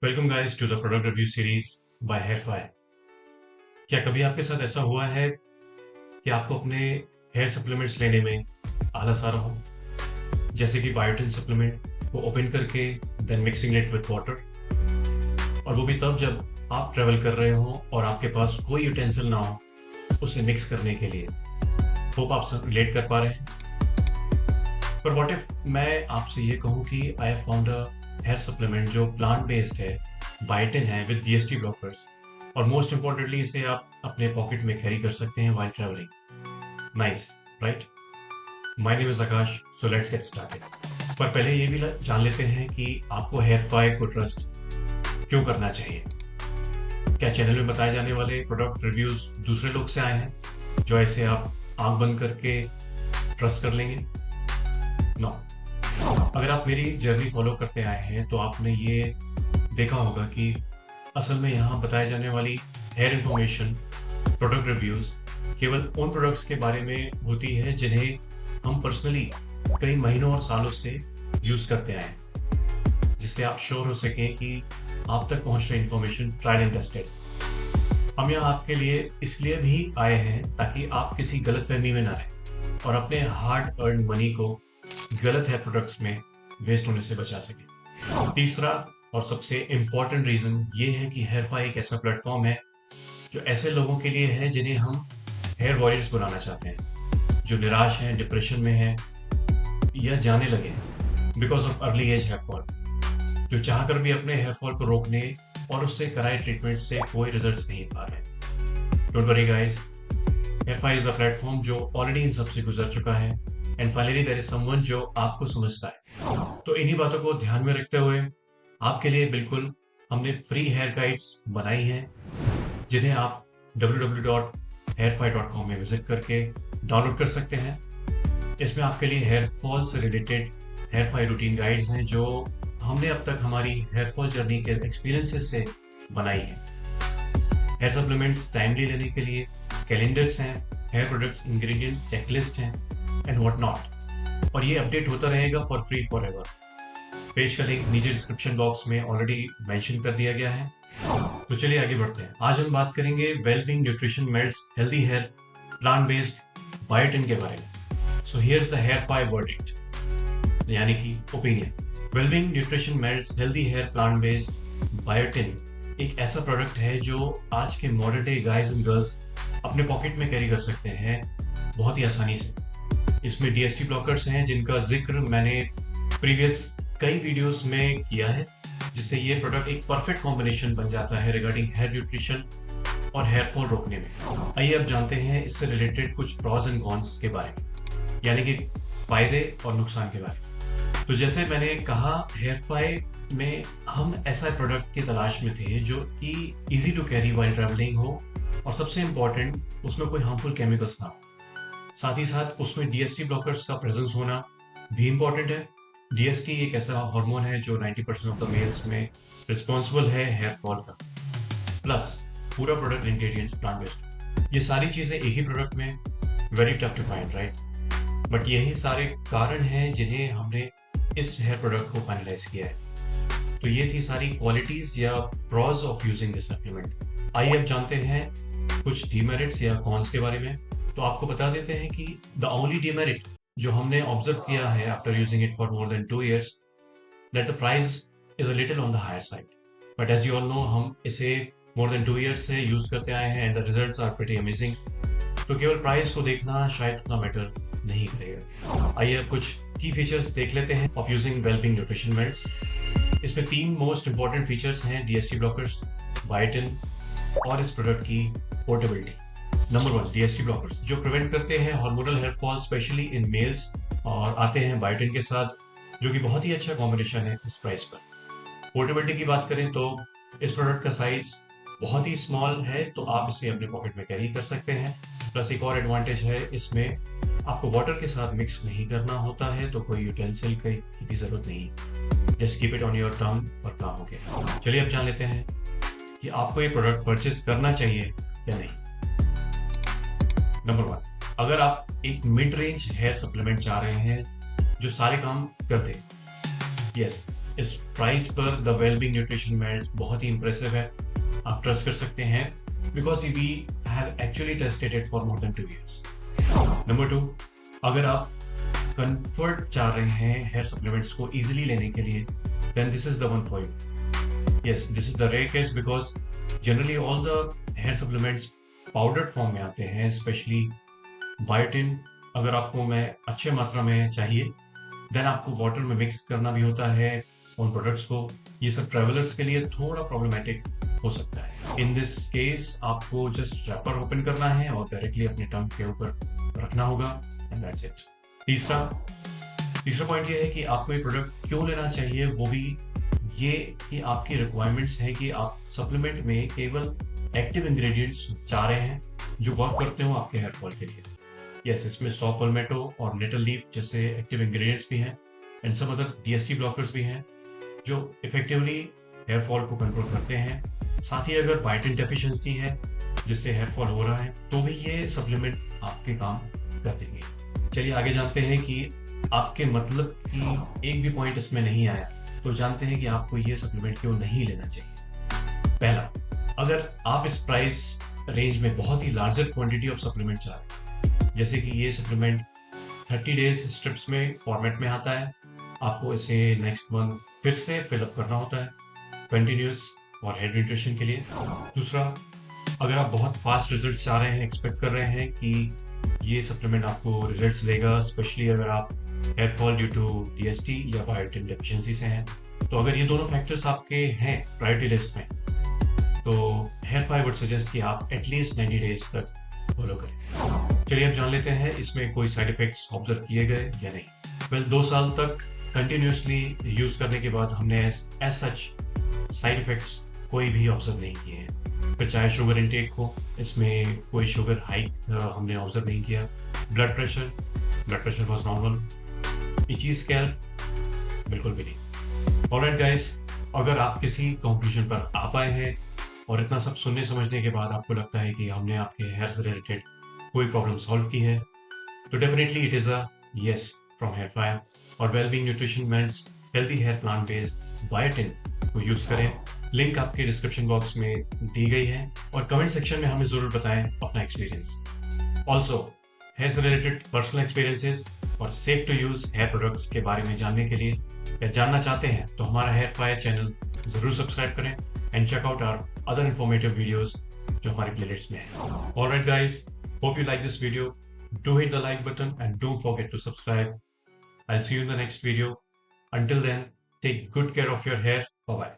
Welcome guys to the product review series by Hairfi. क्या कभी आपके साथ ऐसा हुआ है कि आपको अपने हेयर सप्लीमेंट्स लेने में आलस आ रहा हो, जैसे कि बायोटिन सप्लीमेंट को ओपन करके then mixing it with water, और वो भी तब जब आप ट्रैवल कर रहे हो और आपके पास कोई यूटेंसिल ना हो उसे मिक्स करने के लिए। होप आप सब रिलेट कर पा रहे हैं। पर व्हाट इफ मैं आपसे ये कहूँ कि I have found a hair supplement जो प्लांट बेस्ड है, बायोटिन है विद डीएसटी ब्लॉकर्स, और मोस्ट इम्पोर्टेंटली इसे आप अपने पॉकेट में कैरी कर सकते हैं while travelling. Nice, right? My name is Aakash, so let's get started. पर पहले ये भी जान लेते हैं कि आपको हेयरफाई को ट्रस्ट क्यों करना चाहिए। क्या चैनल में बताए जाने वाले प्रोडक्ट रिव्यूज दूसरे लोग से आए हैं जो ऐसे आप आंख बंद करके ट्रस्ट कर लेंगे? नो। अगर आप मेरी जर्नी फॉलो करते आए हैं तो आपने ये देखा होगा कि असल में यहाँ बताए जाने वाली हेयर इंफॉर्मेशन, प्रोडक्ट रिव्यूज केवल उन प्रोडक्ट्स के बारे में होती है जिन्हें हम पर्सनली कई महीनों और सालों से यूज करते आए हैं, जिससे आप श्योर हो सकें कि आप तक पहुंच रही इंफॉर्मेशन ट्राइड एंड टेस्टेड। हम यहाँ आपके लिए इसलिए भी आए हैं ताकि आप किसी गलतफहमी में ना रहें और अपने हार्ड अर्न मनी को गलत हेयर प्रोडक्ट्स में वेस्ट होने से बचा सके। तीसरा और सबसे इम्पोर्टेंट रीजन ये है कि हेयरफाई एक ऐसा प्लेटफॉर्म है जो ऐसे लोगों के लिए है जिन्हें हम हेयर वॉरियर्स बनाना चाहते हैं, जो निराश हैं, डिप्रेशन में हैं या जाने लगे हैं because of early age hair fall, जो चाहकर भी अपने हेयर फॉल को रोकने और उससे कराए ट्रीटमेंट से कोई रिजल्ट्स नहीं पा रहे। Don't worry guys, Hairfi is the platform जो ऑलरेडी इन सबसे गुजर चुका है, and finally there is someone जो आपको समझता है। तो इन्हीं बातों को ध्यान में रखते हुए आपके लिए बिल्कुल हमने फ्री हेयर गाइड्स बनाई हैं, जिन्हें आप www.hairfy.com में विजिट करके डाउनलोड कर सकते हैं। इसमें आपके लिए हेयर फॉल से रिलेटेड हेयरफाई रूटीन गाइड्स हैं जो हमने अब तक हमारी हेयर फॉल जर्नी के एक्सपीरियंसेस से बनाई है। हेयर सप्लीमेंट्स टाइमली लेने के लिए कैलेंडर्स हैं, हेयर प्रोडक्ट्स इंग्रेडिएंट चेकलिस्ट हैं एंड व्हाट नॉट, और ये अपडेट होता रहेगा for free for ever. Page का लिंक नीचे डिस्क्रिप्शन बॉक्स में ऑलरेडी मेंशन कर दिया गया है। तो चलिए आगे बढ़ते हैं। आज हम बात करेंगे Wellbeing nutrition maids healthy hair plant based biotin के बारे में। So here's the Hairfy verdict, यानी कि opinion. Wellbeing nutrition maids healthy hair plant based biotin एक ऐसा प्रोडक्ट है जो आज के modern day guys and girls अपने पॉकेट में कैरी कर सकते हैं बहुत ही आसानी से। इसमें डीएसटी ब्लॉकर्स हैं जिनका जिक्र मैंने प्रीवियस कई वीडियोस में किया है, जिससे ये प्रोडक्ट एक परफेक्ट कॉम्बिनेशन बन जाता है रिगार्डिंग हेयर न्यूट्रिशन और हेयर फॉल रोकने में। आइए अब जानते हैं इससे रिलेटेड कुछ प्रॉज एंड कॉन्स के बारे में, यानी कि फायदे और नुकसान के बारे में। तो जैसे मैंने कहा, हेयरफाई में हम ऐसा प्रोडक्ट की तलाश में थे जो कि easy to carry while travelling हो, और सबसे इम्पॉर्टेंट उसमें कोई हार्मफुल केमिकल्स ना हो। साथ ही साथ उसमें डीएसटी ब्लॉकर्स का प्रेजेंस होना भी इम्पॉर्टेंट है। डीएसटी एक ऐसा हार्मोन है जो 90% ऑफ द मेल्स में रिस्पॉन्सिबल है हेयर फॉल का। प्लस पूरा प्रोडक्ट इंग्रेडिएंट्स प्लांट बेस्ड। ये सारी चीज़ें एक ही प्रोडक्ट में very tough to find, right? But यही सारे कारण हैं जिन्हें हमने इस हेयर प्रोडक्ट को फाइनलाइज किया है। तो ये थी सारी क्वालिटीज़ या pros of using this supplement. आइए अब जानते हैं कुछ डीमेरिट्स या कॉन्स के बारे में। तो आपको बता देते हैं कि द ओनली डीमेरिट जो हमने ऑब्जर्व किया है after using it for more than 2 years, that the price is a little on the higher side. But as you all know, हम इसे मोर देन 2 years से यूज करते आए हैं and the results are pretty amazing. तो केवल price को देखना शायद उतना मैटर नहीं करेगा। आइए अब कुछ की फीचर्स देख लेते हैं of using Wellbeing nutrition Meds. इसमें 3 मोस्ट इंपॉर्टेंट फीचर्स हैं: डीएसटी ब्लॉकर्स, बायोटिन और इस प्रोडक्ट की पोर्टेबिलिटी। नंबर 1, डीएसटी ब्लॉकर्स जो प्रिवेंट करते हैं hormonal hair fall specially in males, और आते हैं बायोटिन के साथ, जो कि बहुत ही अच्छा कॉम्बिनेशन है इस प्राइस पर। पोर्टेबिलिटी की बात करें तो इस प्रोडक्ट का साइज बहुत ही स्मॉल है, तो आप इसे अपने पॉकेट में कैरी कर सकते हैं। प्लस एक और एडवांटेज है, इसमें आपको वाटर के साथ मिक्स नहीं करना होता है, तो कोई यूटेंसिल की भी जरूरत नहीं। Just keep it on your tongue और काम हो गया। चलिए अब जान लेते हैं कि आपको ये प्रोडक्ट परचेज करना चाहिए या नहीं। नंबर 1, अगर आप एक मिड रेंज हेयर सप्लीमेंट चाह रहे हैं जो सारे काम कर दे, यस, इस प्राइस पर द वेलबींग न्यूट्रिशन मेड्स बहुत ही इंप्रेसिव है, आप ट्रस्ट कर सकते हैं because we have actually tested it for more than 2 years. Number 2, अगर आप कंफर्ट चाह रहे हैं हेयर सप्लीमेंट्स को इजीली लेने के लिए, then this is the one for you. Yes, this is the rare case because generally all the hair supplements powdered form में आते हैं, स्पेशली बायोटिन. अगर आपको मैं अच्छे मात्रा में चाहिए देन आपको वाटर में मिक्स करना भी होता है उन प्रोडक्ट्स को. ये सब ट्रैवलर्स के लिए थोड़ा प्रॉब्लमेटिक हो सकता है. इन दिस केस आपको जस्ट रैपर ओपन करना है और डायरेक्टली अपने टंग के ऊपर रखना होगा एंड दैट्स इट. तीसरा पॉइंट ये है कि आपको ये प्रोडक्ट क्यों लेना चाहिए, वो भी ये कि आपकी रिक्वायरमेंट्स है कि आप सप्लीमेंट में केवल एक्टिव इंग्रेडिएंट्स चाह रहे हैं जो वर्क करते हो आपके हेयर फॉल के लिए. यस, इसमें सॉ पल्मेटो और नेटल लीफ जैसे एक्टिव इंग्रेडिएंट्स भी हैं and some other DHT blockers भी हैं जो इफेक्टिवली हेयर फॉल को कंट्रोल करते हैं. साथ ही अगर बायोटिन डेफिशिएंसी है जिससे हेयर फॉल हो रहा है तो भी ये सप्लीमेंट आपके काम कर देंगे. चलिए आगे जानते हैं कि आपके मतलब की एक भी पॉइंट इसमें नहीं आया तो जानते हैं कि आपको ये सप्लीमेंट क्यों नहीं लेना चाहिए. पहला, अगर आप इस प्राइस रेंज में बहुत ही लार्जर क्वांटिटी ऑफ सप्लीमेंट चाह रहे हैं, जैसे कि ये सप्लीमेंट 30 डेज स्ट्रिप्स में फॉर्मेट में आता है, आपको इसे नेक्स्ट मंथ फिर से फिलअप करना होता है कंटिन्यूस और हेयर न्यूट्रिशन के लिए. दूसरा, अगर आप बहुत फास्ट रिजल्ट चाह रहे हैं, एक्सपेक्ट कर रहे हैं कि ये सप्लीमेंट आपको रिजल्ट्स देगा, स्पेशली अगर आप hair fall due to DHT या बायोटिन डेफिशिएंसी से हैं, तो अगर ये दोनों फैक्टर्स आपके हैं प्रायोरिटी लिस्ट में तो हेयर वुड सजेस्ट कि आप एटलीस्ट 90 डेज तक फॉलो करें. चलिए अब जान लेते हैं इसमें कोई साइड इफेक्ट्स ऑब्जर्व किए गए या नहीं. वेल, 2 साल तक कंटिन्यूसली यूज करने के बाद हमने एज सच साइड इफेक्ट्स कोई भी ऑब्जर्व नहीं किए हैं. फिर चाहे शुगर इनटेक हो, इसमें कोई शुगर हाइक हमने ऑब्जर्व नहीं किया. Blood pressure was normal. Itchy scalp बिल्कुल भी नहीं. ऑलराइट गाइस, अगर आप किसी कंक्लूजन पर आ पाए हैं और इतना सब सुनने समझने के बाद आपको लगता है कि हमने आपके हेयर से रिलेटेड कोई प्रॉब्लम सॉल्व की है, तो definitely it is a yes from Hairfire. और wellbeing nutrition maids healthy hair plant based biotin को यूज़ करें. लिंक आपके डिस्क्रिप्शन बॉक्स में दी गई है और कमेंट सेक्शन में हमें ज़रूर बताएं अपना एक्सपीरियंस. ऑल्सो हेयर से रिलेटेड पर्सनल एक्सपीरियंसेस और safe to use hair products के बारे में जानने के लिए या जानना चाहते हैं तो हमारा हेयरफायर चैनल ज़रूर सब्सक्राइब करें and check out our other informative videos जो हमारे प्लेलिस्ट में है. Alright guys, hope you like this video. Do hit the like button and don't forget to subscribe. I'll see you in the next video. Until then, take good care of your hair. Bye bye.